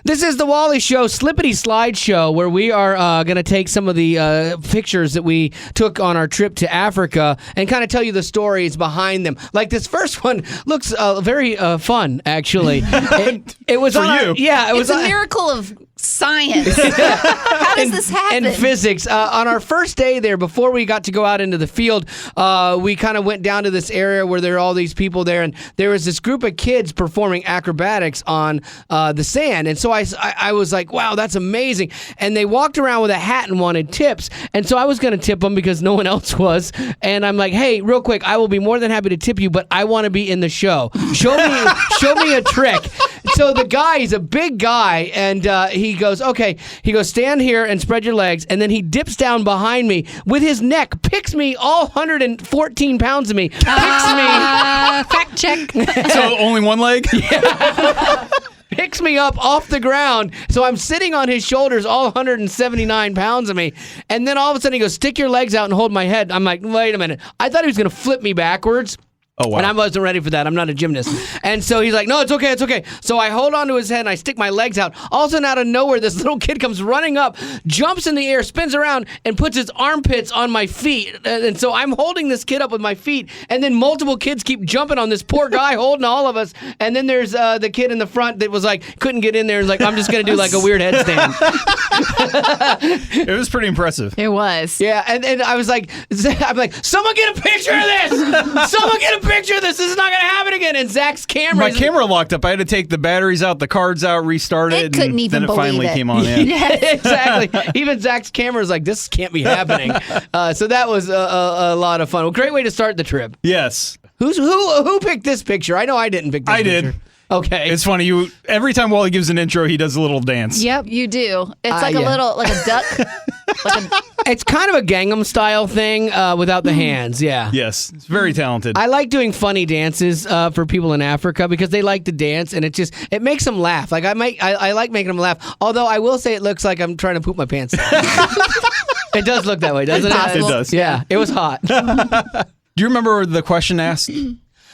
This is the Wally Show, Slippity Slide Show, where we are going to take some of the pictures that we took on our trip to Africa and kind of tell you the stories behind them. Like this first one looks very fun, actually. It was for on you. It was a miracle of science. How does this happen? And physics. On our first day there, before we got to go out into the field, we kind of went down to this area where there are all these people there, and there was this group of kids performing acrobatics on the sand. And so I was like, wow, that's amazing. And they walked around with a hat and wanted tips. And so I was going to tip them because no one else was. And I'm like, hey, real quick, I will be more than happy to tip you, but I want to be in the show. Show me a trick. So the guy, he's a big guy, and he goes, okay. He goes, stand here and spread your legs. And then he dips down behind me with his neck, picks me, all 114 pounds of me, picks me. Fact check. So only one leg? Yeah. Picks me up off the ground. So I'm sitting on his shoulders, all 179 pounds of me. And then all of a sudden he goes, stick your legs out and hold my head. I'm like, wait a minute. I thought he was going to flip me backwards. Oh, wow. And I wasn't ready for that. I'm not a gymnast. And so he's like, no, it's okay, it's okay. So I hold onto his head and I stick my legs out. All of a sudden, out of nowhere, this little kid comes running up, jumps in the air, spins around, and puts his armpits on my feet. And so I'm holding this kid up with my feet, and then multiple kids keep jumping on this poor guy holding all of us. And then there's the kid in the front that was like, couldn't get in there, and like, I'm just going to do like a weird headstand. It was pretty impressive. It was. Yeah, and I was like, someone get a picture of this! Someone get a picture of this! This is not going to happen again! And Zach's camera... My camera locked up. I had to take the batteries out, the cards out, restart it. It couldn't even then it believe finally it. came on in. Yeah, exactly. Even Zach's camera is like, this can't be happening. So that was a lot of fun. Well, great way to start the trip. Yes. Who picked this picture? I know I didn't pick this I picture. did. Okay. It's funny. Every time Wally gives an intro, he does a little dance. Yep, you do. It's like a yeah. little, like a duck. It's kind of a Gangnam Style thing without the hands, yeah. Yes. It's very talented. I like doing funny dances for people in Africa because they like to dance, and it makes them laugh. Like I like making them laugh. Although I will say it looks like I'm trying to poop my pants. It does look that way, doesn't it? It does. Yeah, it was hot. Do you remember the question asked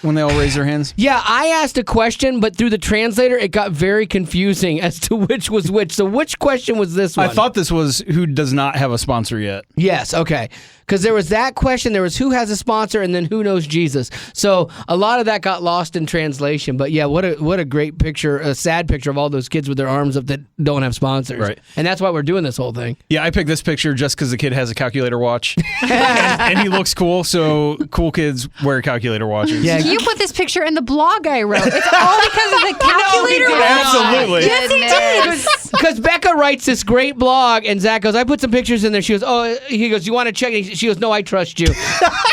when they all raised their hands? Yeah, I asked a question, but through the translator, it got very confusing as to which was which. So which question was this one? I thought this was who does not have a sponsor yet. Yes, okay. Because there was that question, there was who has a sponsor, and then who knows Jesus. So a lot of that got lost in translation. But yeah, what a great picture, a sad picture of all those kids with their arms up that don't have sponsors. Right. And that's why we're doing this whole thing. Yeah, I picked this picture just because the kid has a calculator watch. and he looks cool, so cool kids wear calculator watches. Yeah. You put this picture in the blog I wrote. It's all because of the calculator. did watch. Absolutely. Yes, he did. Because Becca writes this great blog, and Zach goes, I put some pictures in there. She goes, he goes, you want to check? She goes, no, I trust you.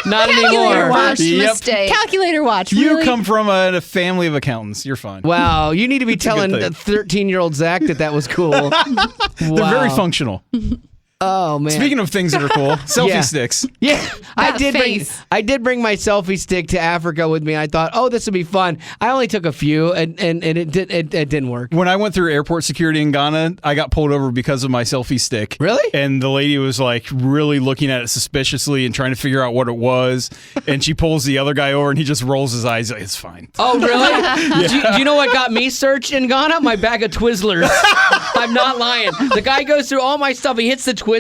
Not Calculator anymore. watch Yep. mistake. Calculator watch. You Really? come from a family of accountants. You're fine. Wow, you need to be telling thing. 13-year-old Zach that was cool. They're very functional. Oh man. Speaking of things that are cool, selfie Yeah. sticks. Yeah, I face. did bring my selfie stick to Africa with me. I thought, oh, this would be fun. I only took a few, and it didn't work. When I went through airport security in Ghana, I got pulled over because of my selfie stick. Really? And the lady was like really looking at it suspiciously and trying to figure out what it was. And she pulls the other guy over and he just rolls his eyes. Like, it's fine. Oh, really? Do you know what got me searched in Ghana? My bag of Twizzlers. I'm not lying. The guy goes through all my stuff. He hits the Twizzlers.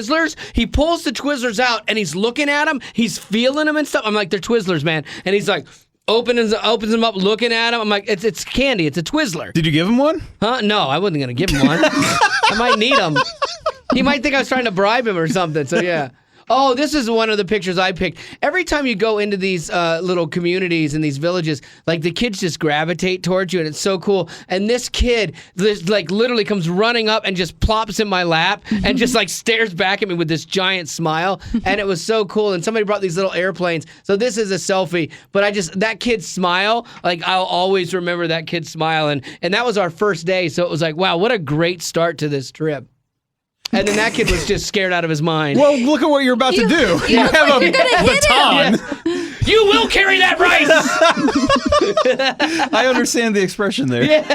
He pulls the Twizzlers out, and he's looking at them. He's feeling them and stuff. I'm like, they're Twizzlers, man. And he's like, opens them up, looking at them. I'm like, it's candy. It's a Twizzler. Did you give him one? Huh? No, I wasn't going to give him one. I might need them. He might think I was trying to bribe him or something, so yeah. Oh, this is one of the pictures I picked. Every time you go into these little communities and these villages, like the kids just gravitate towards you, and it's so cool. And this kid, like literally comes running up and just plops in my lap and just like stares back at me with this giant smile, and it was so cool. And somebody brought these little airplanes, so this is a selfie. But that kid's smile, like I'll always remember that kid's smile, and that was our first day, so it was like, wow, what a great start to this trip. And then that kid was just scared out of his mind. Well, look at what you're about to do. You have a baton. Yeah. You will carry that rice! I understand the expression there.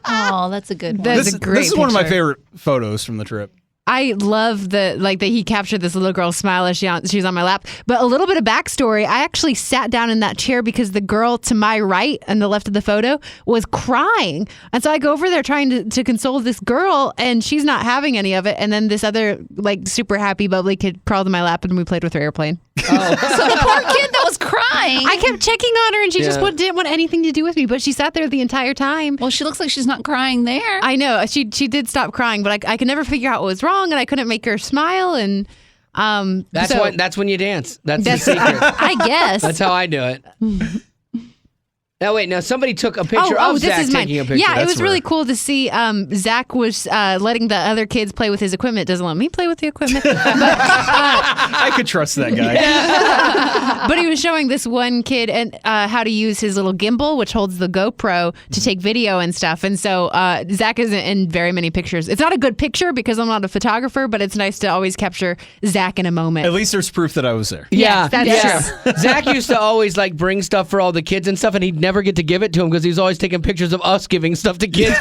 Oh, that's a good one. This is one of my favorite photos from the trip. I love that he captured this little girl's smile as she was on my lap. But a little bit of backstory, I actually sat down in that chair because the girl to my right and the left of the photo was crying. And so I go over there trying to console this girl, and she's not having any of it. And then this other super happy, bubbly kid crawled in my lap and we played with her airplane. So the poor kid that was crying. I kept checking on her and she just didn't want anything to do with me, but she sat there the entire time. Well, she looks like she's not crying there. I know. She did stop crying, but I could never figure out what was wrong, and I couldn't make her smile. And that's when you dance. That's the secret. I guess. That's how I do it. Now wait, somebody took a picture of Zach taking a picture. Yeah, it was really cool to see. Zach was letting the other kids play with his equipment. Doesn't let me play with the equipment. I could trust that guy. But he was showing this one kid and how to use his little gimbal, which holds the GoPro to take video and stuff. And so Zach isn't in very many pictures. It's not a good picture because I'm not a photographer, but it's nice to always capture Zach in a moment. At least there's proof that I was there. Yeah, that's true. Zach used to always bring stuff for all the kids and stuff, and he'd never get to give it to him because he's always taking pictures of us giving stuff to kids.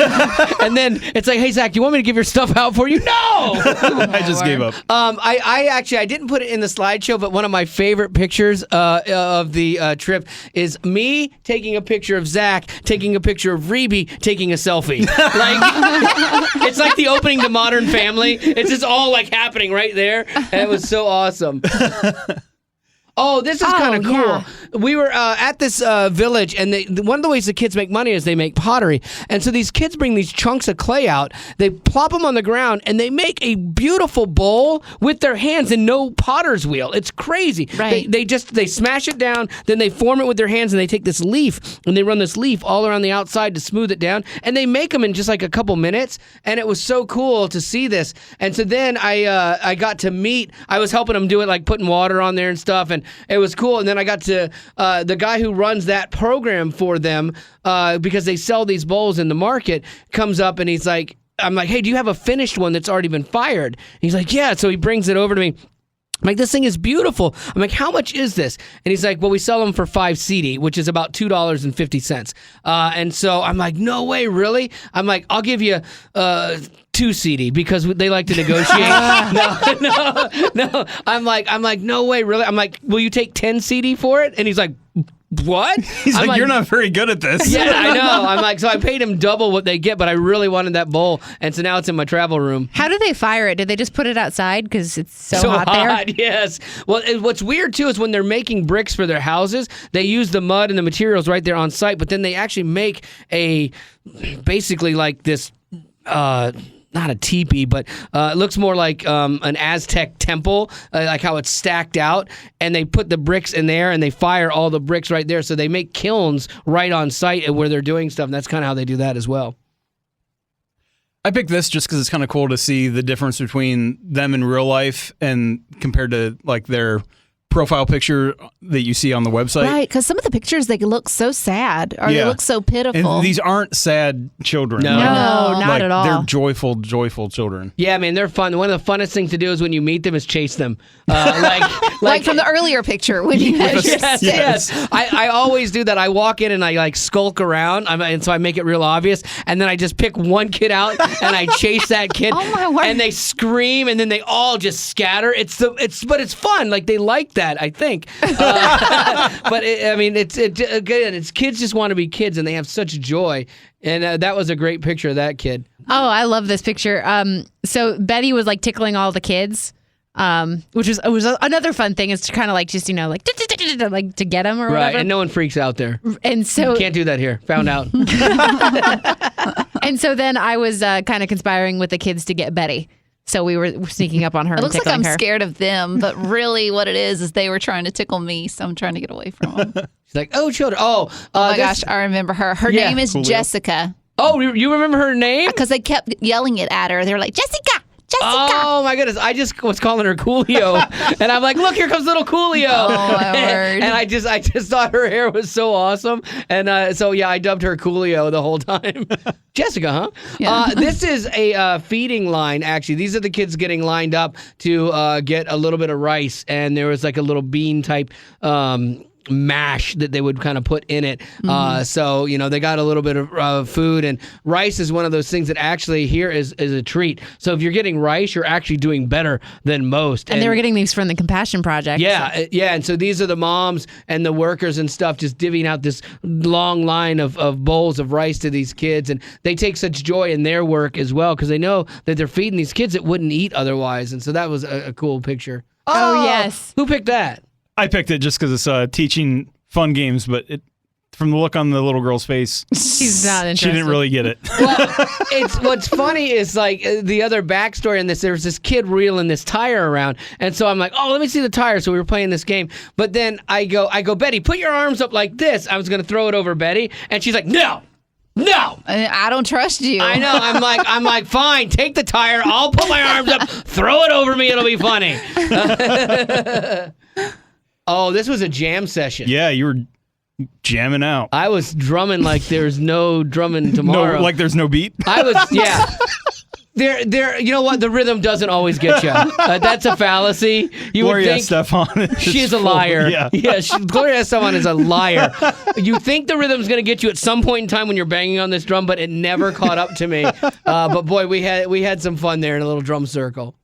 And then it's like, hey Zach, do you want me to give your stuff out for you? No. I just gave up. I didn't put it in the slideshow, but one of my favorite pictures of the trip is me taking a picture of Zach, taking a picture of Reby, taking a selfie. It's like the opening to Modern Family. It's just all happening right there, and it was so awesome. Oh, this is kind of cool. Yeah. We were at this village, and one of the ways the kids make money is they make pottery. And so these kids bring these chunks of clay out, they plop them on the ground, and they make a beautiful bowl with their hands and no potter's wheel. It's crazy. Right. They smash it down, then they form it with their hands, and they take this leaf, and they run this leaf all around the outside to smooth it down, and they make them in just a couple minutes, and it was so cool to see this. And so then I got to meet, I was helping them do it, putting water on there and stuff, and it was cool. And then I got to the guy who runs that program for them because they sell these bowls in the market, comes up and he's like, I'm like, hey, do you have a finished one that's already been fired? And he's like, yeah. So he brings it over to me. I'm like, this thing is beautiful. I'm like, how much is this? And he's like, well, we sell them for 5 CD, which is about $2.50. And so I'm like, no way, really? I'm like, I'll give you 2 CD because they like to negotiate. No. I'm like, no way, really? I'm like, will you take 10 CD for it? And he's like, what? He's like, you're not very good at this. Yeah, I know. I'm like, so I paid him double what they get, but I really wanted that bowl, and so now it's in my travel room. How do they fire it? Did they just put it outside because it's so hot there? Yes. Well, what's weird too is when they're making bricks for their houses, they use the mud and the materials right there on site, but then they actually make basically this. Not a teepee, but it looks more like an Aztec temple, like how it's stacked out. And they put the bricks in there and they fire all the bricks right there. So they make kilns right on site where they're doing stuff. And that's kind of how they do that as well. I picked this just because it's kind of cool to see the difference between them in real life and compared to their profile picture that you see on the website. Right, because some of the pictures, they look so sad or they look so pitiful. And these aren't sad children. No, not at all. They're joyful children. Yeah, man, they're fun. One of the funnest things to do is when you meet them is chase them. Like from the earlier picture when you Yes. I always do that. I walk in and I skulk around, and so I make it real obvious, and then I just pick one kid out and I chase that kid. Oh my word. And they scream, and then they all just scatter. But it's fun. They like that, I think. But it's kids just want to be kids, and they have such joy. And that was a great picture of that kid. Oh, I love this picture. So Betty was tickling all the kids, which was another fun thing is to kind of just to get them or right, whatever. and no one freaks out there. And so Can't do that here. Found out. And so then I was kind of conspiring with the kids to get Betty. So we were sneaking up on her. It looks and like I'm her. scared of them, but really what it is they were trying to tickle me, so I'm trying to get away from them. She's like, oh, children. Oh my gosh, I remember her. Her name is Jessica. Oh, you remember her name? Because they kept yelling it at her. They were like, Jessica! Oh my goodness! I just was calling her Coolio, and I'm like, "Look, here comes little Coolio!" Oh my word! And I just thought her hair was so awesome, and so yeah, I dubbed her Coolio the whole time. Jessica, huh? Yeah. This is a feeding line. Actually, these are the kids getting lined up to get a little bit of rice, and there was a little bean type. mash that they would kind of put in it. So, they got a little bit of food, and rice is one of those things that actually here is a treat. So if you're getting rice, you're actually doing better than most. And they were getting these from the Compassion Project. Yeah, yeah. And so these are the moms and the workers and stuff just divvying out this long line of bowls of rice to these kids. And they take such joy in their work as well because they know that they're feeding these kids that wouldn't eat otherwise. And so that was a cool picture. Oh, yes. Who picked that? I picked it just because it's teaching fun games, but from the look on the little girl's face, she's not interested. She didn't really get it. Well, what's funny is like the other backstory in this. There was this kid reeling this tire around, and so I'm like, oh, let me see the tire. So we were playing this game, but then I go, Betty, put your arms up like this. I was gonna throw it over Betty, and she's like, no. I don't trust you. I know. I'm like, fine, take the tire. I'll put my arms up, throw it over me. It'll be funny. Oh, this was a jam session. Yeah, you were jamming out. I was drumming like there's no drumming tomorrow. No, like there's no beat. I was, yeah. There. You know what? The rhythm doesn't always get you. That's a fallacy. You Gloria would think Estefan. she's a liar. Yeah, Gloria Estefan is a liar. You think the rhythm's gonna get you at some point in time when you're banging on this drum, but it never caught up to me. But boy, we had some fun there in a little drum circle.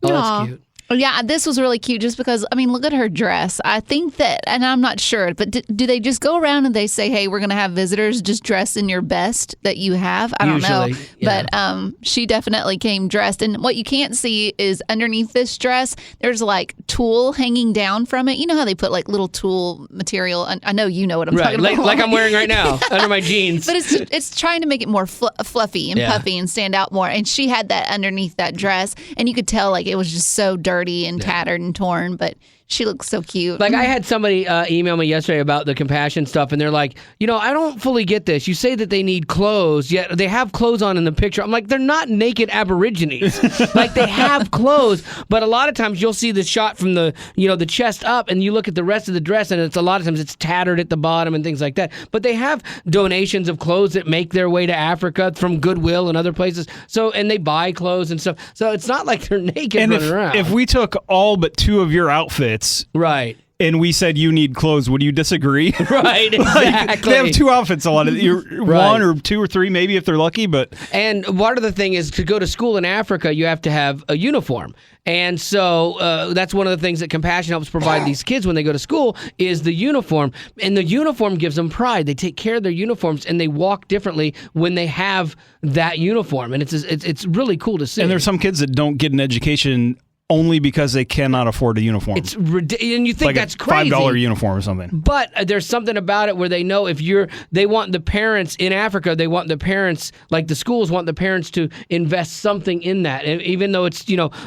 Oh, that's cute. Yeah, this was really cute just because, look at her dress. I think that, and I'm not sure, but do they just go around and they say, hey, we're going to have visitors, just dress in your best that you have? I don't know. Yeah. But she definitely came dressed. And what you can't see is underneath this dress, there's like tulle hanging down from it. You know how they put like little tulle material? I know you know what I'm talking about. Like I'm wearing right now under my jeans. But it's trying to make it more fluffy and puffy and stand out more. And she had that underneath that dress. And you could tell like it was just so dirty and tattered and torn, but she looks so cute. Like I had somebody email me yesterday about the compassion stuff, and they're like, I don't fully get this. You say that they need clothes, yet they have clothes on in the picture. I'm like, they're not naked Aborigines. Like they have clothes, but a lot of times you'll see the shot from the the chest up, and you look at the rest of the dress, and it's a lot of times it's tattered at the bottom and things like that. But they have donations of clothes that make their way to Africa from Goodwill and other places. So and they buy clothes and stuff. So it's not like they're naked and running around. If we took all but 2 of your outfits, right, and we said you need clothes, would you disagree? Right, exactly. They have 2 outfits. A lot of one or 2 or 3, maybe if they're lucky. But part of the thing is to go to school in Africa, you have to have a uniform, and so that's one of the things that Compassion helps provide these kids when they go to school is the uniform, and the uniform gives them pride. They take care of their uniforms, and they walk differently when they have that uniform, and it's really cool to see. And there's some kids that don't get an education only because they cannot afford a uniform. It's ridiculous, and you think like that's a crazy. $5 uniform or something. But there's something about it where they know they want the parents in Africa, they want the parents, like the schools want the parents to invest something in that. And even though it's,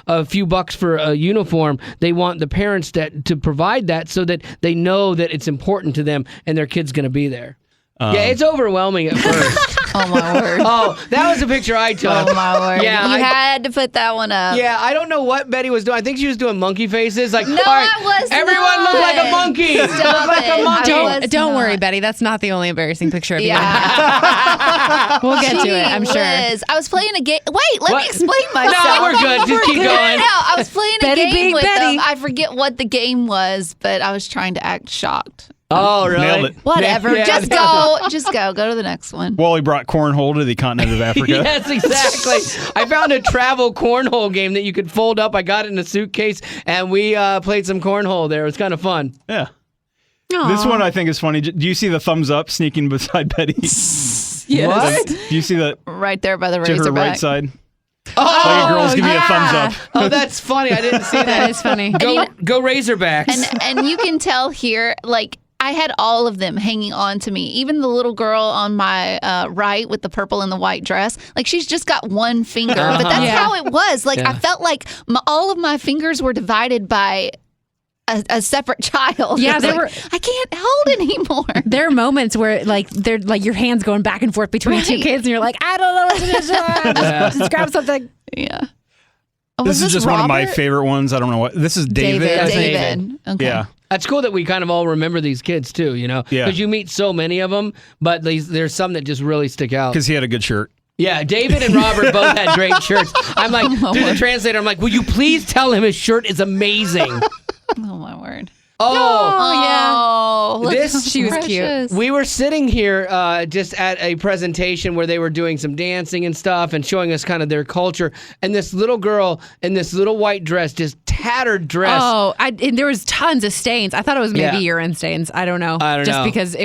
a few bucks for a uniform, they want the parents to provide that so that they know that it's important to them and their kid's going to be there. Yeah, it's overwhelming at first. Oh, my word. Oh, that was a picture I took. Oh, my word. Yeah, you had to put that one up. Yeah, I don't know what Betty was doing. I think she was doing monkey faces. Like, no, all right, I was everyone not. look like a monkey. Stop Look like a monkey. Don't worry, Betty. That's not the only embarrassing picture of you. Yeah. We'll get to it, I'm sure. I was playing a game. Wait, let me explain myself. No, we're good. Just keep going. No, I was playing Betty a game being with Betty. them. I forget what the game was, but I was trying to act shocked. Oh, really? Nailed it. Whatever. Yeah, Just go. Just go. Go to the next one. Wally brought cornhole to the continent of Africa. Yes, exactly. I found a travel cornhole game that you could fold up. I got it in a suitcase, and we played some cornhole there. It was kind of fun. Yeah. Aww. This one I think is funny. Do you see the thumbs up sneaking beside Betty? Yes. What? Do you see that Right there by the to her Razorback. right side? Oh, Like a girl's giving you a thumbs up. oh, that's funny. I didn't see that. That is funny. Go Razorbacks. And you can tell here, like, I had all of them hanging on to me. Even the little girl on my right with the purple and the white dress. Like, she's just got one finger. But that's how it was. Like, I felt like all of my fingers were divided by a separate child. Yeah, It's they like, were. I can't hold anymore. There are moments where they're like your hands going back and forth between 2 kids, and you're like, I don't know what to do. Just grab something. Yeah. Oh, This is just one of my Robert? favorite ones. I don't know what. This is David. David. I think. David. Okay. Yeah. That's cool that we kind of all remember these kids too, Yeah. because you meet so many of them, but there's some that just really stick out. Because he had a good shirt. Yeah, David and Robert both had great shirts. I'm like, through the translator, I'm like, will you please tell him his shirt is amazing? Oh, my word. Oh, look This- how She was cute. precious. We were sitting here just at a presentation where they were doing some dancing and stuff and showing us kind of their culture. And this little girl in this little white dress, just tattered dress. Oh, and there was tons of stains. I thought it was maybe Yeah. urine stains. I don't know. I don't Just know. because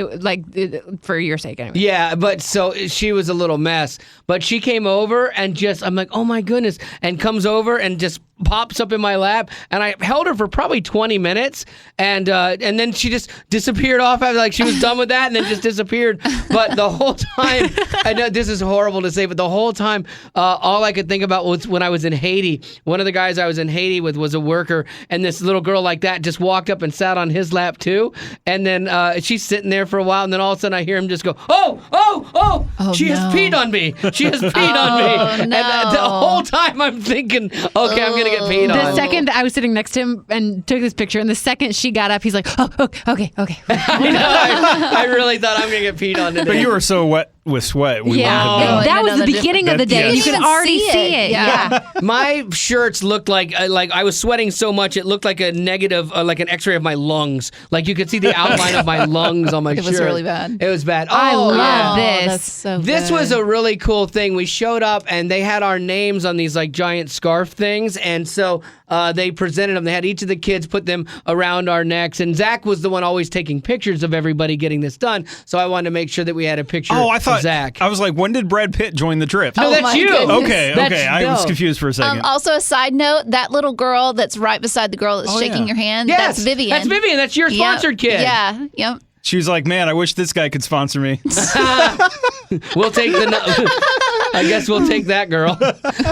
for your sake anyway. Yeah, but so she was a little mess. But she came over and I'm like, oh my goodness, and comes over and just pops up in my lap, and I held her for probably 20 minutes, and then she just disappeared off. Like she was done with that, and then just disappeared. But the whole time, I know this is horrible to say, but the whole time, all I could think about was when I was in Haiti. One of the guys I was in Haiti with was a worker, and this little girl like that just walked up and sat on his lap too, and then she's sitting there for a while, and then all of a sudden I hear him just go, oh, she has peed on me. She has peed on me. no. And the whole time I'm thinking, okay, I'm gonna get peed on. The second I was sitting next to him and took this picture, and the second she got up, he's like, "Oh, okay." I know, I really thought I'm gonna get peed on today. But you were so wet with sweat. We Yeah, wanted Oh, to- that I was know the the beginning of the day, and you Yes. could You already can see see it. it. Yeah. My shirts looked like I was sweating so much it looked like a negative, like an X-ray of my lungs. Like you could see the outline of my lungs on my shirt. It was really bad. It was bad. I Oh, love yeah. this. That's so This good. was a really cool thing. We showed up and they had our names on these like giant scarf things, and so they presented them. They had each of the kids put them around our necks, and Zach was the one always taking pictures of everybody getting this done. So I wanted to make sure that we had a picture Oh, I of thought Zach. I was like, when did Brad Pitt join the trip? No, Oh that's my you. goodness. Okay, That's- okay. I was no. confused for a second. Also, a side note: that little girl that's right beside the girl that's Oh, shaking yeah. your hand, Yes, that's Vivian. That's Vivian. That's your Yep. sponsored kid. Yeah. Yep. She was like, man, I wish this guy could sponsor me. We'll take I guess we'll take that girl.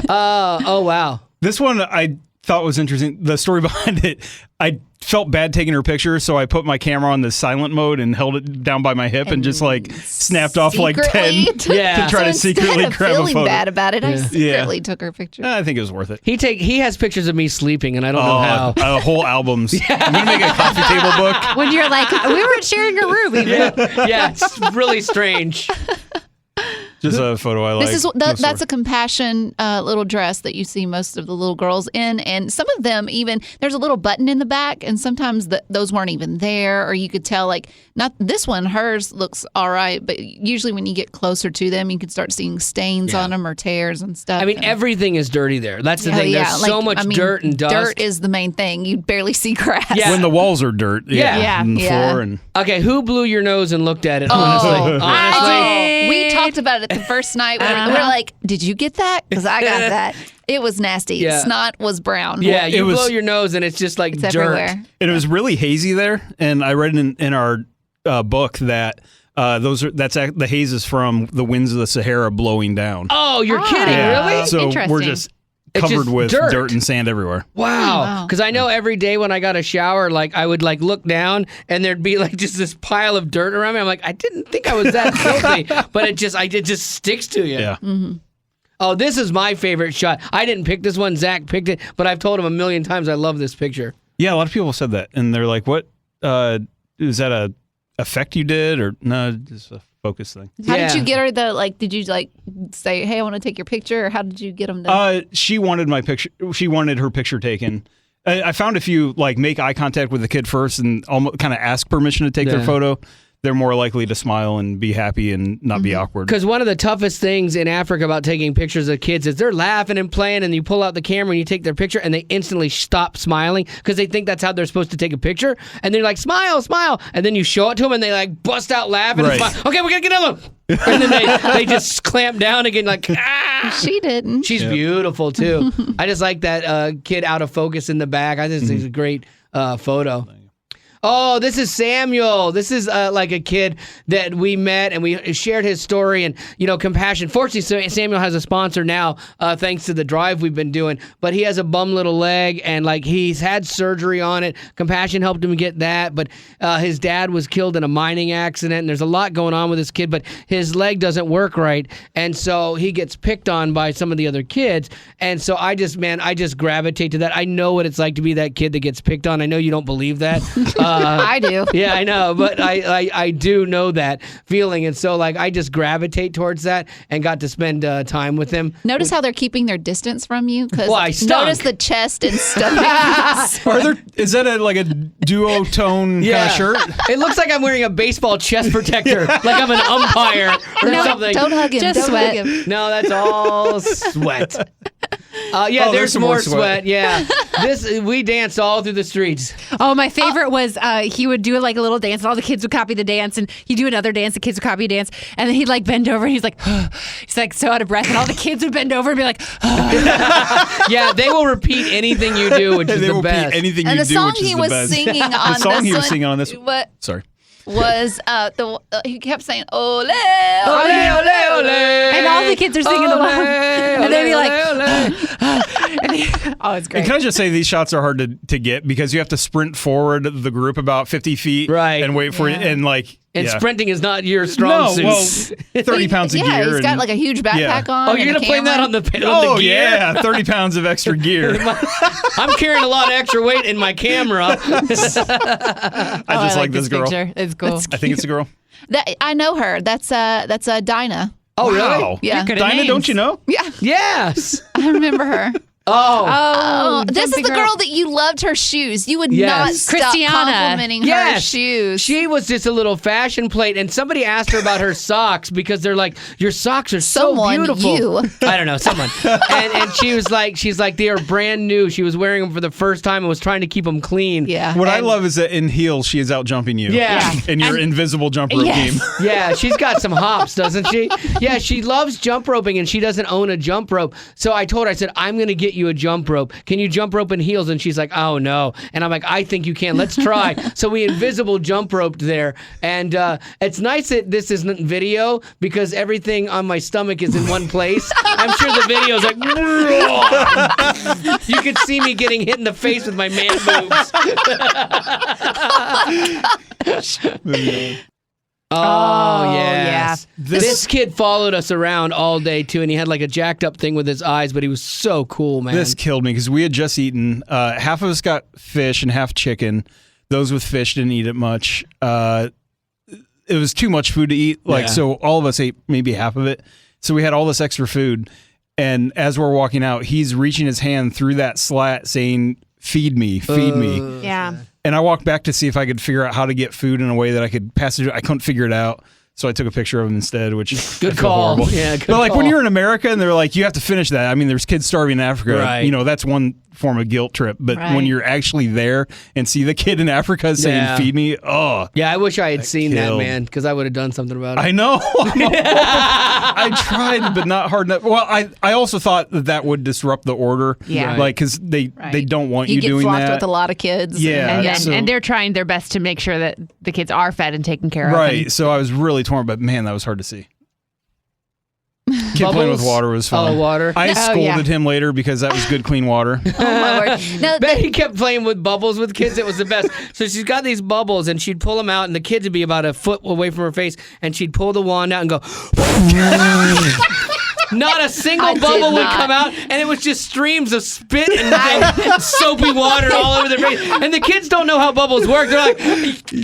Oh wow. This one I thought was interesting. The story behind it, I felt bad taking her picture, so I put my camera on the silent mode and held it down by my hip and just like snapped off like 10 Yeah. to try to So instead secretly of grab a feeling photo. bad about it, I Yeah. secretly took her picture. I think it was worth it. He has pictures of me sleeping, and I don't know how. Whole albums. I'm gonna make a coffee table book. When you're like, we weren't sharing a room. Even. Yeah, it's really strange. Just a photo I like. This is No that's story. a compassion little dress that you see most of the little girls in, and some of them even there's a little button in the back, and sometimes those weren't even there, or you could tell like not this one, hers looks all right, but usually when you get closer to them, you can start seeing stains on them or tears and stuff. I mean, and, everything is dirty there. That's the oh, thing. yeah, There's so much dirt and dust. Dirt is the main thing. You barely see grass. Yeah. when the walls are dirt. Yeah. and the Yeah. floor and Okay, who blew your nose and looked at it? Honestly, honestly. We talked about it the first night. We're like, did you get that? Because I got that. It was nasty. Yeah. Snot was brown. Yeah, It you was- blow your nose and it's just like It's dirt. everywhere. it was really hazy there. And I read in our book that the haze is from the winds of the Sahara blowing down. Oh, you're kidding? Really? So we're Interesting. just It's covered just with dirt. dirt and sand everywhere. Wow. Wow. Because I know every day when I got a shower, like I would like look down and there'd be like just this pile of dirt around me. I'm like, I didn't think I was that filthy, but it just sticks to you. Yeah. Oh, this is my favorite shot. I didn't pick this one. Zach picked it, but I've told him a million times I love this picture. Yeah, a lot of people said that, and they're like, "What is that a effect you did, or no, just a focus thing?" How Yeah. did you get her the like? Did you like say, "Hey, I want to take your picture," or how did you get them to? She wanted my picture. She wanted her picture taken. I found if you like make eye contact with the kid first and almost kind of ask permission to take their Yeah. photo, they're more likely to smile and be happy and not be awkward. Because one of the toughest things in Africa about taking pictures of kids is they're laughing and playing, and you pull out the camera and you take their picture, and they instantly stop smiling because they think that's how they're supposed to take a picture. And they're like, smile, smile. And then you show it to them, and they like bust out laughing and Right. smile. Okay, we're going to get another one. And then they just clamp down again, like, ah. She didn't. She's beautiful, too. I just like that kid out of focus in the back. I think this is a great photo. Oh, this is Samuel. This is like a kid that we met and we shared his story and, compassion. Fortunately, Samuel has a sponsor now, thanks to the drive we've been doing. But he has a bum little leg and like he's had surgery on it. Compassion helped him get that. But his dad was killed in a mining accident and there's a lot going on with this kid, but his leg doesn't work right. And so he gets picked on by some of the other kids. And so I just gravitate to that. I know what it's like to be that kid that gets picked on. I know you don't believe that. I do. Yeah, I know, but I do know that feeling, and so like I just gravitate towards that, and got to spend time with him. Notice how they're keeping their distance from you. Because Well, I stunk. notice the chest and stomach. Is that like a duotone kind of shirt? It looks like I'm wearing a baseball chest protector, like I'm an umpire or something. Don't hug him. Just Don't sweat. hug him. No, that's all sweat. Yeah, Oh, there's some more more sweat. Yeah, we danced all through the streets. Oh, my favorite was he would do like a little dance, and all the kids would copy the dance, and he'd do another dance, the kids would copy a dance, and then he'd like bend over, and he's like so out of breath, and all the kids would bend over and be like, Yeah, they will repeat anything you do, which is They the will best. beat anything And you the do, song which is he the was best. singing on The song this he was one, singing on this. what Sorry. was he kept saying ole ole Ole, ole, ole. and all the kids are singing Ole, along, and they'd be like, ole, ole. oh, it's And great. can I just say these shots are hard to get because you have to sprint forward the group about 50 feet Right. and wait for it and like And yeah. sprinting is not your strong No, suit. well, 30 pounds of yeah, gear. he's got and- like a huge backpack on. Oh, you're and gonna a blame that camera. on the Oh gear? yeah, 30 pounds of extra gear. I'm carrying a lot of extra weight in my camera. I just like this girl. Picture. It's cool. I think it's a girl. I know her. That's Dinah. Oh, really? Wow. Yeah. good at Dinah, names. don't you know? Yeah, Yes. I remember her. Oh. Oh, This is jumping the girl that you loved her shoes. You would Yes. not stop Christiana. complimenting her Yes. shoes. She was just a little fashion plate, and somebody asked her about her socks because they're like, your socks are so Someone, beautiful. you. I don't know, someone. and she's like, they are brand new. She was wearing them for the first time and was trying to keep them clean. Yeah. What I love is that in heels, she is out jumping you. Yeah. In your invisible jump rope Yes. game. Yeah, she's got some hops, doesn't she? Yeah, she loves jump roping, and she doesn't own a jump rope. So I told her, I said, I'm going to get you a jump rope. Can you jump rope in heels? And she's like, oh, no. And I'm like, I think you can. Let's try. So we invisible jump roped there. And it's nice that this isn't video because everything on my stomach is in one place. I'm sure the video's like, you could see me getting hit in the face with my man boobs. Oh, yes. This kid followed us around all day, too, and he had like a jacked up thing with his eyes, but he was so cool, man. This killed me because we had just eaten. Half of us got fish and half chicken. Those with fish didn't eat it much. It was too much food to eat. So all of us ate maybe half of it. So we had all this extra food. And as we're walking out, he's reaching his hand through that slat saying, feed me, feed me. Yeah. And I walked back to see if I could figure out how to get food in a way that I could pass it. I couldn't figure it out. So I took a picture of him instead, which Good I feel call. horrible. Yeah, good But like call. when you're in America and they're like, you have to finish that. I mean, there's kids starving in Africa. Right. You know, that's one form of guilt trip. But when Right. you're actually there and see the kid in Africa saying, Yeah. feed me, oh, Yeah, I wish I had seen that, killed. man, because I would have done something about it. I know. I tried, but not hard enough. Well, I also thought that would disrupt the order. Yeah. Right. Like, because they don't want You you get doing flocked that. with a lot of kids. Yeah. And they're trying their best to make sure that the kids are fed and taken care of. Right. And So I was really torn, but man, that was hard to see. Kid playing with Bubbles? water was fun. Oh, water. I Oh, scolded yeah. him later because that was good, clean water. Oh my word. No, Bet he kept playing with bubbles with kids. It was the best. So she's got these bubbles, and she'd pull them out, and the kids would be about a foot away from her face, and she'd pull the wand out and go. Not a single I did bubble would not. come out, and it was just streams of spit and soapy water all over their face. And the kids don't know how bubbles work. They're like, ew.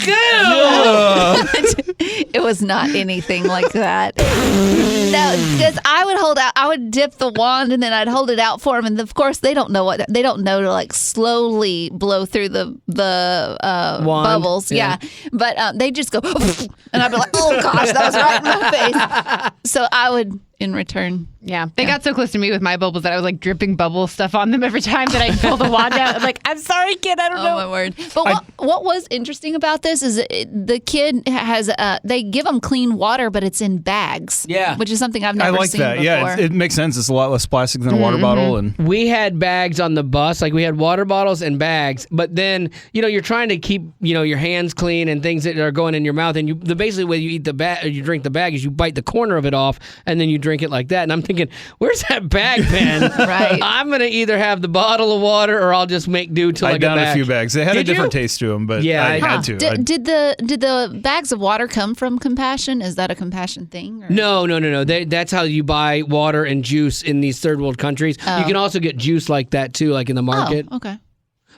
it was not anything like that. No, because I would dip the wand and then I'd hold it out for them, and of course they don't know to like slowly blow through the Wand, bubbles. yeah. Yeah, but they just go, and I'd be like, oh gosh, that was right in my face. So I would, in return. Yeah. They got so close to me with my bubbles that I was like dripping bubble stuff on them every time that I pull the wand out. I'm like, I'm sorry, kid. I don't Oh know. my word! But what was interesting about this is the kid has they give them clean water, but it's in bags. Yeah. which is something I've I never like seen that. before. Yeah, it makes sense. It's a lot less plastic than a water bottle. And We had bags on the bus, like we had water bottles and bags, but then, you're trying to keep, your hands clean and things that are going in your mouth, and the basically way you eat the bag, or you drink the bag is you bite the corner of it off and then you drink it like that. And I'm thinking, where's that bag been? Right. I'm going to either have the bottle of water or I'll just make do till I I get downed back. a few bags. They had Did a different you? taste to them, but Yeah, I Huh. had to. Did the bags of water come from Compassion? Is that a Compassion thing? Or? No. That's how you buy water and juice in these third world countries. You can also get juice like that too, like in the market. Oh, okay.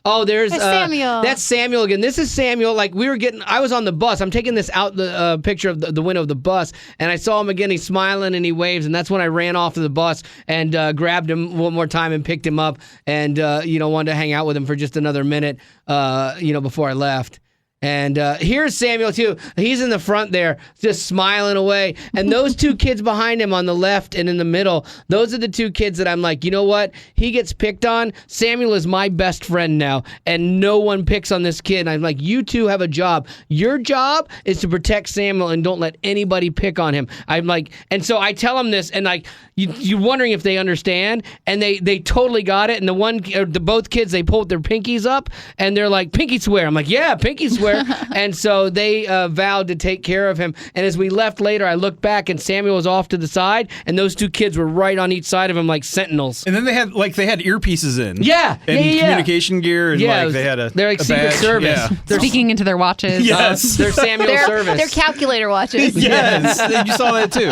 Oh, there's Samuel. That's Samuel again. This is Samuel. Like I was on the bus. I'm taking this out the picture of the window of the bus, and I saw him again. He's smiling and he waves, and that's when I ran off of the bus and grabbed him one more time and picked him up, and wanted to hang out with him for just another minute, before I left. And here's Samuel, too. He's in the front there, just smiling away. And those two kids behind him on the left and in the middle, those are the two kids that I'm like, you know what? He gets picked on. Samuel is my best friend now, and no one picks on this kid. And I'm like, you two have a job. Your job is to protect Samuel and don't let anybody pick on him. I'm like, and so I tell him this, and like, you're wondering if they understand, and they totally got it. And both kids, they pulled their pinkies up, and they're like, pinky swear. I'm like, yeah, pinky swear. And so they vowed to take care of him. And as we left later, I looked back, and Samuel was off to the side, and those two kids were right on each side of him like sentinels. And then they had earpieces in. Yeah, and communication gear, and they had they're like Secret badge. Service. Yeah. They're speaking into their watches. Yes, they're Samuel Service. They're calculator watches. Yes, you saw that too.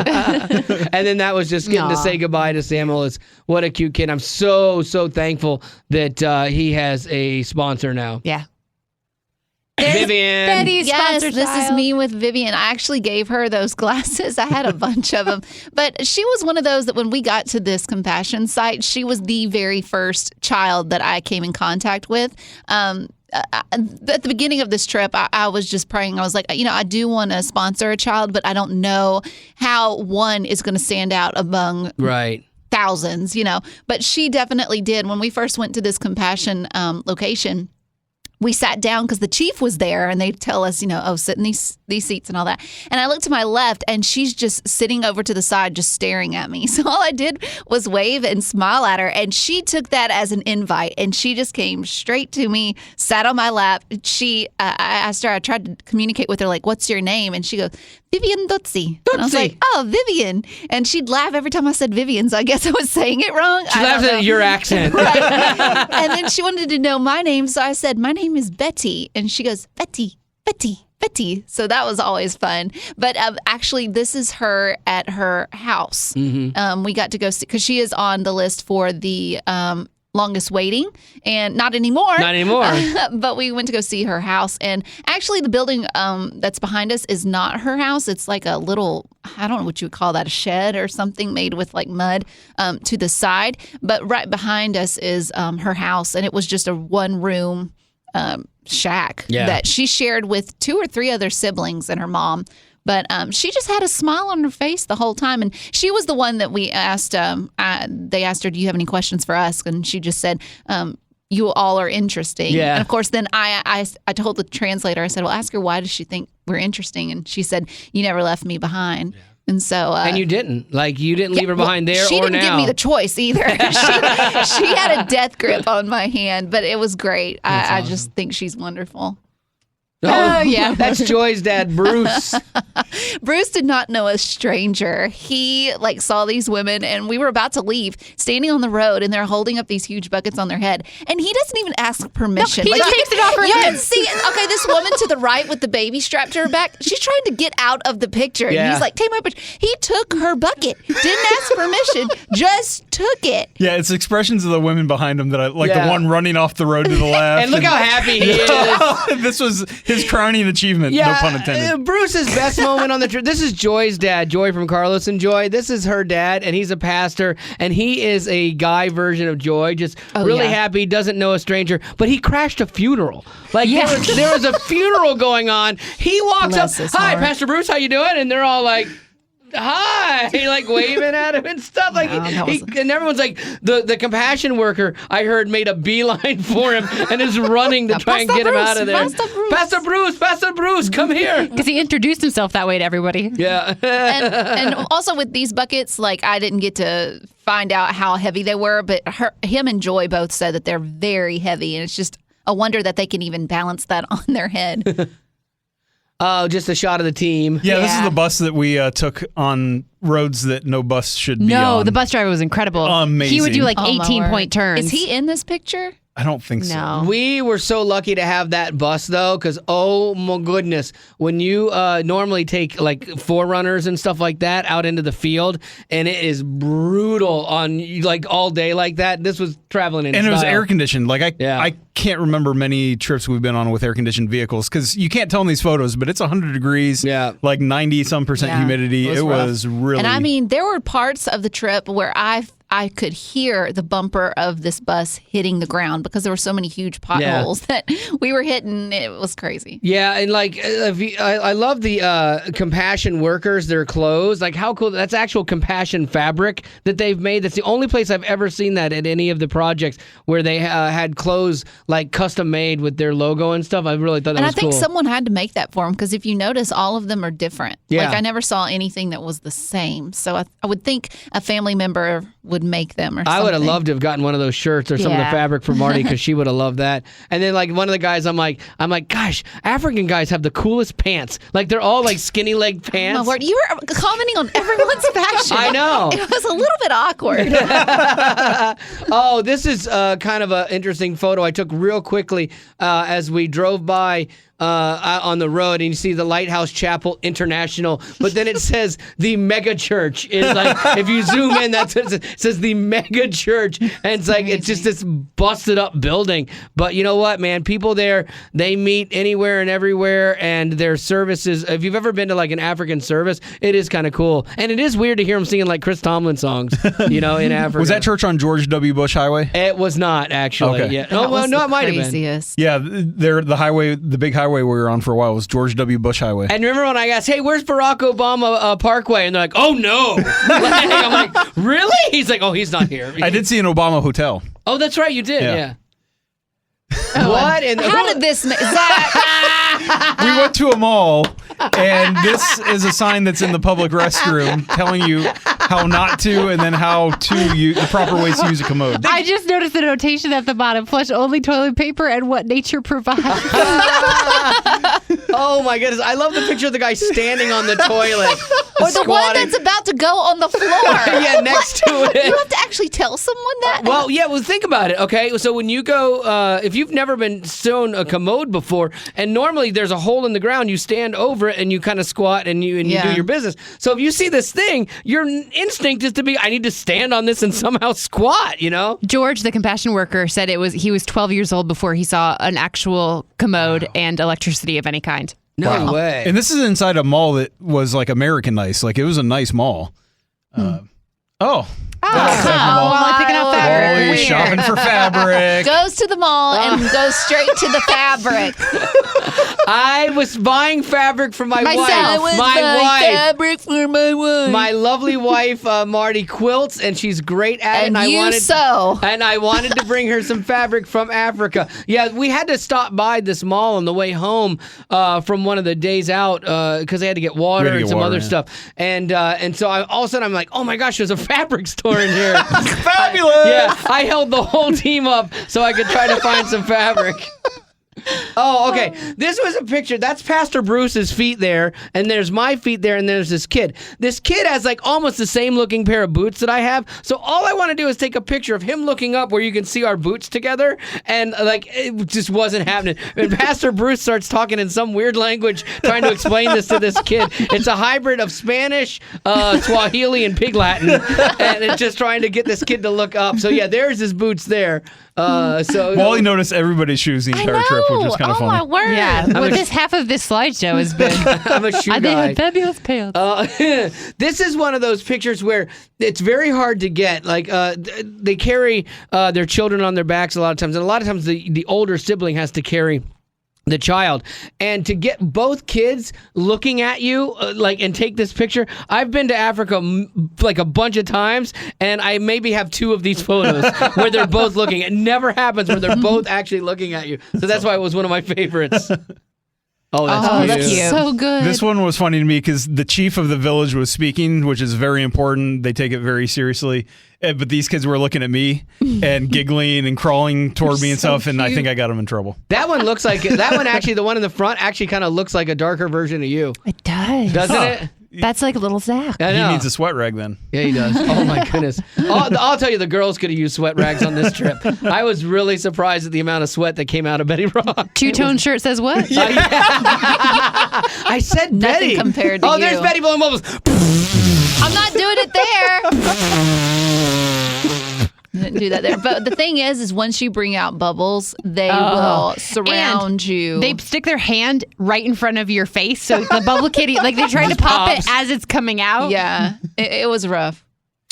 And then that was just getting to say goodbye to Samuel. What a cute kid. I'm so thankful that he has a sponsor now. Yeah. Vivian. Betty's Yes, sponsor this is child. me with Vivian. I actually gave her those glasses. I had a bunch of them. But she was one of those that when we got to this compassion site, she was the very first child that I came in contact with. At the beginning of this trip, I was just praying. I was like, I do want to sponsor a child, but I don't know how one is going to stand out among thousands, But she definitely did. When we first went to this compassion location, we sat down because the chief was there, and they tell us, sit in these seats and all that. And I looked to my left, and she's just sitting over to the side, just staring at me. So all I did was wave and smile at her, and she took that as an invite, and she just came straight to me, sat on my lap. I asked her, I tried to communicate with her, like, what's your name? And she goes, Vivian Dutzy. And I was like, oh, Vivian. And she'd laugh every time I said Vivian, so I guess I was saying it wrong. She laughs at your accent. Right. And then she wanted to know my name, so I said, my name is Betty. And she goes, Betty. So that was always fun. But actually, this is her at her house. Mm-hmm. We got to go see, because she is on the list for the longest waiting, and not anymore. But we went to go see her house, and actually the building that's behind us is not her house. It's like a little, I don't know what you would call that, a shed or something made with like mud to the side. But right behind us is her house, and it was just a one-room shack that she shared with 2 or 3 other siblings and her mom. But she just had a smile on her face the whole time. And she was the one that we asked, they asked her, do you have any questions for us? And she just said, you all are interesting. Yeah. And of course, then I told the translator, I said, well, ask her, why does she think we're interesting? And she said, you never left me behind. Yeah. And so, and you didn't leave her behind there. She or didn't now. give me the choice either. she had a death grip on my hand, but it was great. I just think she's wonderful. Oh, yeah. That's Joy's dad, Bruce. Bruce did not know a stranger. He saw these women, and we were about to leave, standing on the road, and they're holding up these huge buckets on their head. And he doesn't even ask permission. No, he just takes it off her head. You can see, okay, this woman to the right with the baby strapped to her back, she's trying to get out of the picture. Yeah. And he's like, take my picture. He took her bucket, didn't ask permission, just took it. Yeah, it's expressions of the women behind him that I like, the one running off the road to the left. And look how happy he is. This was his crowning achievement, no pun intended. Bruce's best moment on the trip. This is Joy's dad, Joy from Carlos and Joy. This is her dad, and he's a pastor, and he is a guy version of Joy, just really happy, doesn't know a stranger, but he crashed a funeral. There was a funeral going on. He walks up, hi, Pastor Bruce, how you doing? And they're all like, hi, waving at him and stuff. And everyone's like, the compassion worker, I heard, made a beeline for him and is running to try and get him out of there. Pastor Bruce, come here. Because he introduced himself that way to everybody. Yeah. and also with these buckets, I didn't get to find out how heavy they were, but him and Joy both said that they're very heavy, and it's just a wonder that they can even balance that on their head. Oh, just a shot of the team. Yeah, this is the bus that we took on roads that no bus should be on. No, the bus driver was incredible. Amazing. He would do 18-point turns. Is he in this picture? I don't think so. No. We were so lucky to have that bus though, because oh my goodness, when you normally take like forerunners and stuff like that out into the field, and it is brutal on like all day like that. This was traveling in And it was style. air conditioned. Like I can't remember many trips we've been on with air conditioned vehicles because you can't tell in these photos, but it's 100 degrees, like 90% humidity. It was really. And I mean, there were parts of the trip where I could hear the bumper of this bus hitting the ground because there were so many huge potholes that we were hitting. It was crazy. Yeah, and like I love the compassion workers, their clothes. Like how cool, that's actual compassion fabric that they've made. That's the only place I've ever seen that at any of the projects where they had clothes like custom made with their logo and stuff. I really thought that was cool. And I think someone had to make that for them because if you notice, all of them are different. Yeah. Like I never saw anything that was the same. So I would think a family member would make them or something. I would have loved to have gotten one of those shirts or some of the fabric for Marty because she would have loved that. And then like one of the guys, I'm like, gosh, African guys have the coolest pants. Like they're all like skinny leg pants. Oh, my word. You were commenting on everyone's fashion. I know. It was a little bit awkward. Oh, this is kind of an interesting photo I took real quickly as we drove by on the road, and you see the Lighthouse Chapel International, but then it says the mega church. Is like if you zoom in, that's what it says, the mega church, and it's like it's just this busted up building. But you know what, man? People there, they meet anywhere and everywhere, and their services. If you've ever been to like an African service, it is kind of cool, and it is weird to hear them singing like Chris Tomlin songs, you know, in Africa. Was that church on George W. Bush Highway? It was not actually. Okay. Yeah. That Oh well, was no, the it might have been. craziest. Yeah, the big highway we were on for a while was George W. Bush Highway. And remember when I asked, hey, where's Barack Obama Parkway? And they're like, oh, no. I'm like, really? He's like, oh, he's not here. I did see an Obama hotel. Oh, that's right. You did. Yeah. What? And How did this Zach? We went to a mall, and this is a sign that's in the public restroom telling you how not to and then how to use the proper ways to use a commode. I just noticed the notation at the bottom: flush only toilet paper and what nature provides. Oh, my goodness. I love the picture of the guy standing on the toilet. Or the one squatting. that's about to go on the floor. Yeah, next to it. You have to actually tell someone that? Well, yeah, well, think about it, okay? So when you go, if you've never been shown a commode before, and normally there's a hole in the ground, you stand over it and you kind of squat and you do your business. So if you see this thing, your instinct is to be, I need to stand on this and somehow squat, you know? George, the compassion worker, said he was 12 years old before he saw an actual commode and electricity of any kind. No way. And this is inside a mall that was like American nice. Like it was a nice mall. Wally picking out fabric. Wally Weird. shopping for fabric. Goes to the mall and goes straight to the fabric. I was buying fabric for my Myself. wife. I My wife. Fabric for my wife. My lovely wife, Marty, quilts, and she's great at it. And I you wanted, sew. And I wanted to bring her some fabric from Africa. Yeah, we had to stop by this mall on the way home from one of the days out because they had to get water and some other stuff. And so all of a sudden I'm like, oh my gosh, there's a fabric store in here. Fabulous. Yeah, I held the whole team up so I could try to find some fabric. Oh, okay. This was a picture. That's Pastor Bruce's feet there, and there's my feet there, and there's this kid. This kid has like almost the same looking pair of boots that I have. So all I want to do is take a picture of him looking up where you can see our boots together, and like it just wasn't happening. And Pastor Bruce starts talking in some weird language, trying to explain this to this kid. It's a hybrid of Spanish, Swahili, and Pig Latin, and it's just trying to get this kid to look up. So yeah, there's his boots there. Wally noticed everybody's shoes the entire trip, which was kind of funny. Oh, my word. Yeah, half of this slideshow has been. I'm a shoe They guy. had fabulous pants. This is one of those pictures where it's very hard to get. Like they carry their children on their backs a lot of times, and a lot of times the older sibling has to carry the child, and to get both kids looking at you and take this picture. I've been to Africa like a bunch of times, and I maybe have 2 of these photos where they're both looking. It never happens where they're both actually looking at you. So that's why it was one of my favorites. Oh, that's cute. So good. This one was funny to me because the chief of the village was speaking, which is very important. They take it very seriously. But these kids were looking at me and giggling and crawling toward me and stuff, and I think I got them in trouble. That one looks like, that one actually, the one in the front actually kind of looks like a darker version of you. It does. Doesn't it? That's like a little Zach. I He know. needs a sweat rag then. Yeah, he does. Oh my goodness. I'll tell you, the girls could have used sweat rags on this trip. I was really surprised at the amount of sweat that came out of Betty Rock. Two-tone shirt says what? I said Nothing Betty. compared to Oh, you. there's Betty blowing bubbles. I'm not doing it there. Didn't do that there. But the thing is once you bring out bubbles, they will surround you. They stick their hand right in front of your face, so the bubble kitty, like they try to pop pops. it as it's coming out. Yeah, it was rough.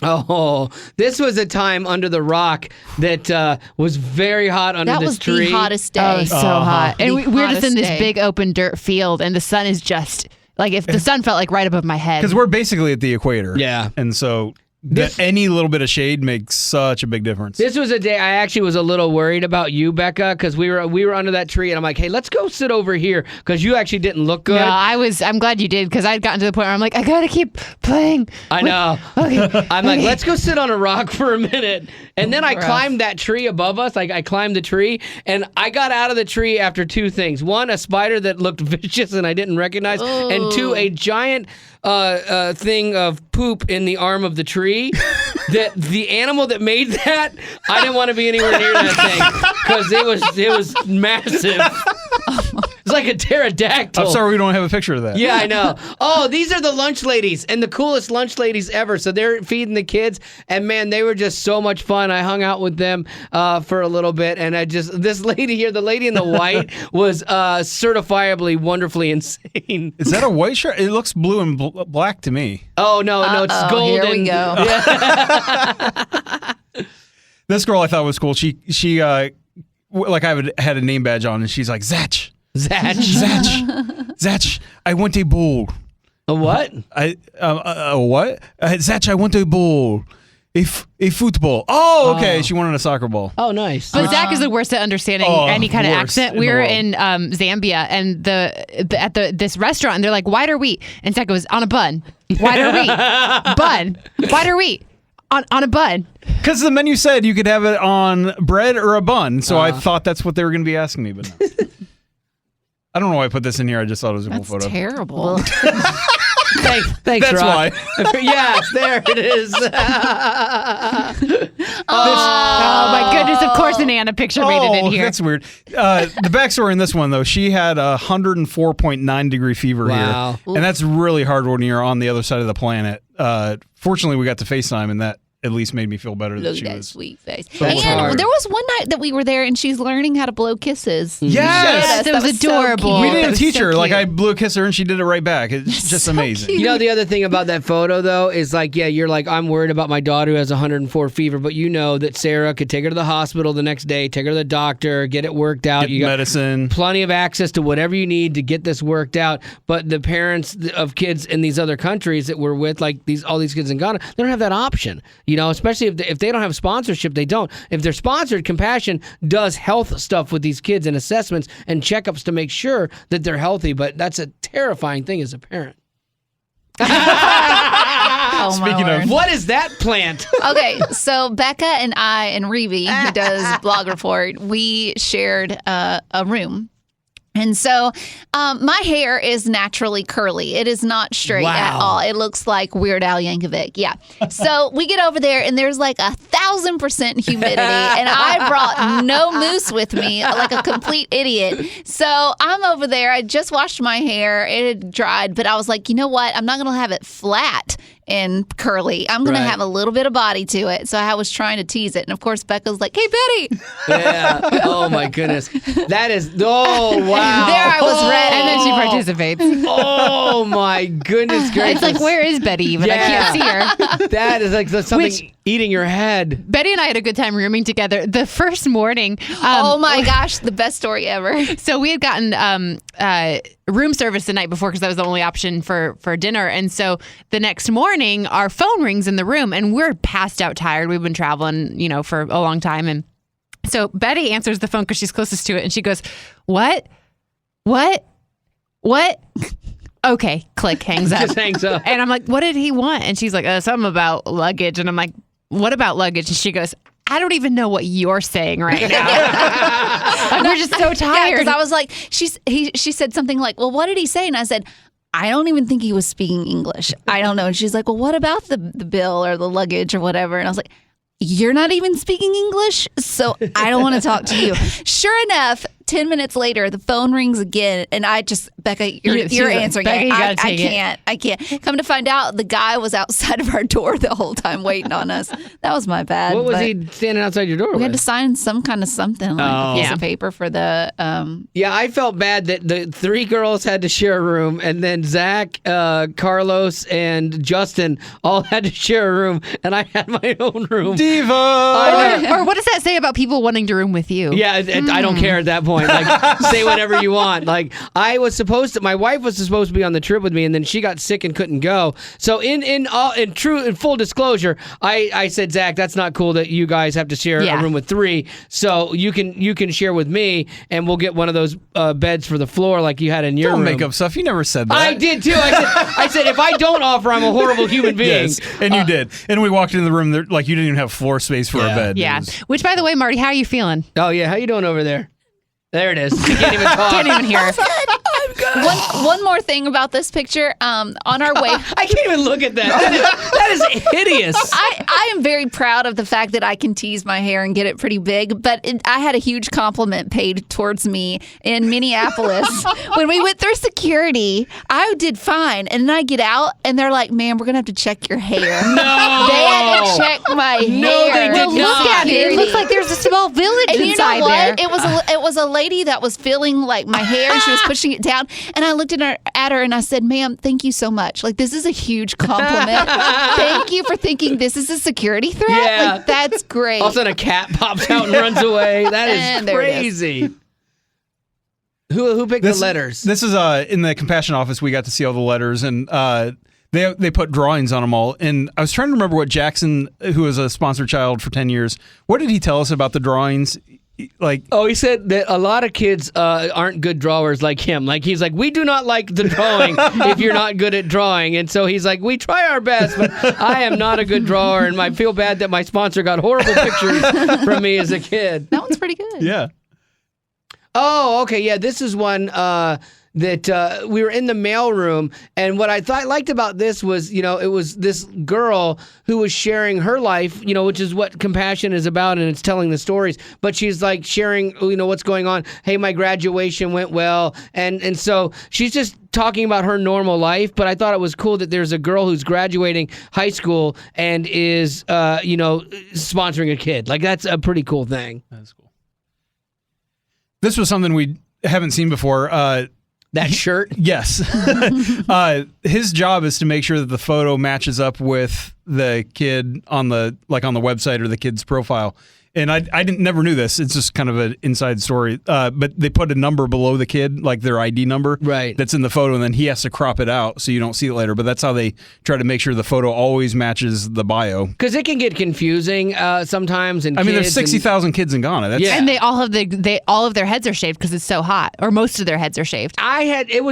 Oh, this was a time under the rock that was very hot under That this was tree. the hottest day. Oh, so hot. And The we're just in this hottest day. big open dirt field, and the sun is just like if the sun felt like right above my head. Because we're basically at the equator. Yeah. And so This- any little bit of shade makes such a big difference. This was a day I actually was a little worried about you, Becca, because we were under that tree, and I'm like, hey, let's go sit over here, because you actually didn't look good. No, I'm glad you did because I'd gotten to the point where I'm like, I gotta keep playing. I know. Okay. I'm like, let's go sit on a rock for a minute. And then I Rough. climbed that tree above us. Like I climbed the tree, and I got out of the tree after two things. One, a spider that looked vicious and I didn't recognize. And two, a giant thing of poop in the arm of the tree. That the animal that made that, I didn't want to be anywhere near that thing because it was massive. It's like a pterodactyl. I'm sorry we don't have a picture of that. Yeah, I know. Oh, these are the lunch ladies and the coolest lunch ladies ever. So they're feeding the kids, and man, they were just so much fun. I hung out with them for a little bit, and this lady here, the lady in the white, was certifiably wonderfully insane. Is that a white shirt? It looks blue and black to me. Oh no, it's golden. Here we go. This girl I thought was cool. She like I had a name badge on, and she's like, Zach. Zach. Zach, I want a ball. A what? What? Zach, I want a ball. A football. Oh, okay. She wanted a soccer ball. Oh, nice. But Zach is the worst at understanding any kind of worst accent. in We the were world. in Zambia and this restaurant, and they're like, "White or wheat?" And Zach goes, "On a bun." White or wheat? Bun. White or wheat? On a bun. Because the menu said you could have it on bread or a bun, so I thought that's what they were going to be asking me, but no. I don't know why I put this in here. I just thought it was a cool That's photo. terrible. Thanks, That's Rock. why. Yes, there it is. Oh my goodness! Of course, an Anna picture made it in here. That's weird. The backstory in this one, though, she had a 104.9 degree fever Wow. here. And that's really hard when you're on the other side of the planet. Fortunately, we got to FaceTime, and that at least made me feel better that Look she at that was. sweet face. That's hard. And there was one night that we were there, and she's learning how to blow kisses. Yes! It was adorable. We That didn't was teach so her. Like, cute. I blew a kiss her, and she did it right back. It's just amazing. cute. You know, the other thing about that photo, though, is like, yeah, you're like, I'm worried about my daughter who has 104 fever, but you know that Sarah could take her to the hospital the next day, take her to the doctor, get it worked out. Get You got medicine. plenty of access to whatever you need to get this worked out. But the parents of kids in these other countries that we're with, like all these kids in Ghana, they don't have that option. You know, especially if they don't have sponsorship, they don't. If they're sponsored, Compassion does health stuff with these kids and assessments and checkups to make sure that they're healthy. But that's a terrifying thing as a parent. Oh, my Speaking of- word. What is that plant? Okay, so Becca and I and Reeve, who does Blog Report, we shared a room. And so my hair is naturally curly. It is not straight at Wow. all. It looks like Weird Al Yankovic. Yeah. So we get over there and there's like 1,000% humidity. And I brought no mousse with me, like a complete idiot. So I'm over there. I just washed my hair. It had dried. But I was like, you know what? I'm not going to have it flat and curly. I'm going to Right. have a little bit of body to it. So I was trying to tease it. And of course, Becca's like, hey, Betty. Yeah. Oh my goodness. That is. Oh wow. There I was ready. And then she participates. Oh my goodness gracious. It's like, where is Betty even? I can't see her. That is like something Which- eating your head. Betty and I had a good time rooming together. The first morning, Oh my gosh, the best story ever. so we had gotten room service the night before because that was the only option for dinner. And so the next morning, our phone rings in the room, and we're passed out tired. We've been traveling, for a long time, and so Betty answers the phone because she's closest to it, and she goes, "What? Okay, click, hangs up. Just hangs up. And I'm like, what did he want? And she's like, something about luggage. And I'm like, what about luggage? And she goes, I don't even know what you're saying right now. Like, we're just so Yeah, tired. because I was like, she said something like, well, what did he say? And I said, I don't even think he was speaking English. I don't know. And she's like, well, what about the bill or the luggage or whatever? And I was like, you're not even speaking English, so I don't want to talk to you. Sure enough, 10 minutes later, the phone rings again, and I just, Becca, you're answering Becca, it. you gotta take it. I can't. Come to find out, the guy was outside of our door the whole time waiting on us. That was my bad. What was he standing outside your door We with? had to sign some kind of something, like a piece of paper for the... Yeah, I felt bad that the 3 girls had to share a room, and then Zach, Carlos, and Justin all had to share a room, and I had my own room. Diva! Or what does that say about people wanting to room with you? Yeah, I don't care at that point. Like, say whatever you want. Like, my wife was supposed to be on the trip with me, and then she got sick and couldn't go. So in full disclosure, I said, Zach, that's not cool that you guys have to share a room with 3. So you can share with me, and we'll get one of those beds for the floor like you had in your room. Don't make up stuff. You never said that. I did too. I said if I don't offer, I'm a horrible human being. Yes, and you did. And we walked into the room, there, like you didn't even have floor space for a bed. Yeah. Which, by the way, Marty, how are you feeling? Oh yeah, how you doing over there? There it is. You can't even talk. Can't even hear. One more thing about this picture. On our way, I can't even look at that. That is hideous. I am very proud of the fact that I can tease my hair and get it pretty big. But I had a huge compliment paid towards me in Minneapolis when we went through security. I did fine, and then I get out, and they're like, "Man, we're gonna have to check your hair." No, they had to check my hair. No, they did Look not. at it. It looks like there's a small village And you inside know what? there. It was a lady that was feeling like my hair, and she was pushing it down. And I looked at her and I said, "Ma'am, thank you so much. Like, this is a huge compliment. Thank you for thinking this is a security threat. Yeah. Like, that's great." All of a sudden, a cat pops out and runs away. That is And there it is. crazy. Who picked the letters? This is in the compassion office. We got to see all the letters, and they put drawings on them all. And I was trying to remember what Jackson, who was a sponsored child for 10 years, what did he tell us about the drawings? Like, oh, he said that a lot of kids aren't good drawers like him. Like, he's like, we do not like the drawing if you're not good at drawing. And so he's like, we try our best, but I am not a good drawer, and I feel bad that my sponsor got horrible pictures from me as a kid. That one's pretty good. yeah. Oh, okay. Yeah, this is one that we were in the mailroom, and what I liked about this was, it was this girl who was sharing her life, which is what compassion is about, and it's telling the stories. But she's like sharing, what's going on. Hey, my graduation went well, and so she's just talking about her normal life. But I thought it was cool that there's a girl who's graduating high school and is, sponsoring a kid. Like, that's a pretty cool thing. That's cool. This was something we haven't seen before. That shirt? Yes. His job is to make sure that the photo matches up with the kid on the website or the kid's profile. And I never knew this. It's just kind of an inside story. But they put a number below the kid, like their ID number, right, that's in the photo, and then he has to crop it out so you don't see it later. But that's how they try to make sure the photo always matches the bio. Because it can get confusing sometimes. And I mean, there's 60,000 kids in Ghana. That's, and they all have all of their heads are shaved because it's so hot, or most of their heads are shaved. It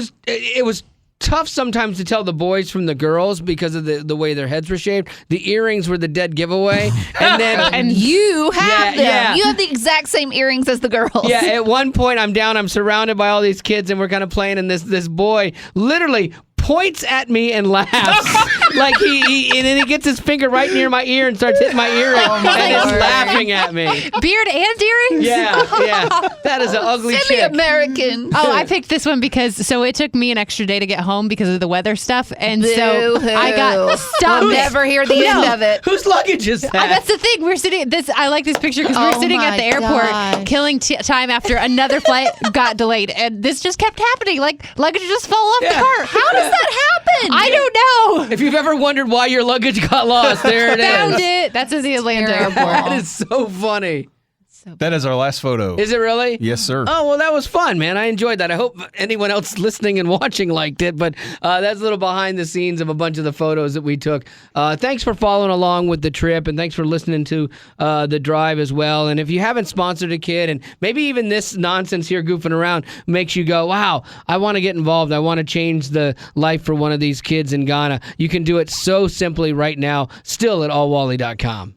was tough sometimes to tell the boys from the girls because of the way their heads were shaved. The earrings were the dead giveaway, and then and you have them. Yeah. You have the exact same earrings as the girls. Yeah, at one point I'm surrounded by all these kids, and we're kind of playing, and this boy literally points at me and laughs. Like and then he gets his finger right near my ear and starts hitting my earring and is laughing at me. Beard and earrings? Yeah. That is an ugly chick. Semi-American. Oh, I picked this one because it took me an extra day to get home because of the weather stuff, and so I got stuck. I'll never hear the end of it. Whose luggage is that? That's the thing. We're sitting. I like this picture because we're sitting at the airport, killing time after another flight got delayed, and this just kept happening. Like luggage just fall off the cart. How does that happen? I don't know. If you've ever wondered why your luggage got lost, there it is. Found it. That's at the Atlanta airport. That is so funny. That is our last photo. Is it really? Yes, sir. Oh, well, that was fun, man. I enjoyed that. I hope anyone else listening and watching liked it, but that's a little behind the scenes of a bunch of the photos that we took. Thanks for following along with the trip, and thanks for listening to the drive as well. And if you haven't sponsored a kid, and maybe even this nonsense here goofing around makes you go, wow, I want to get involved. I want to change the life for one of these kids in Ghana. You can do it so simply right now, still at allwally.com.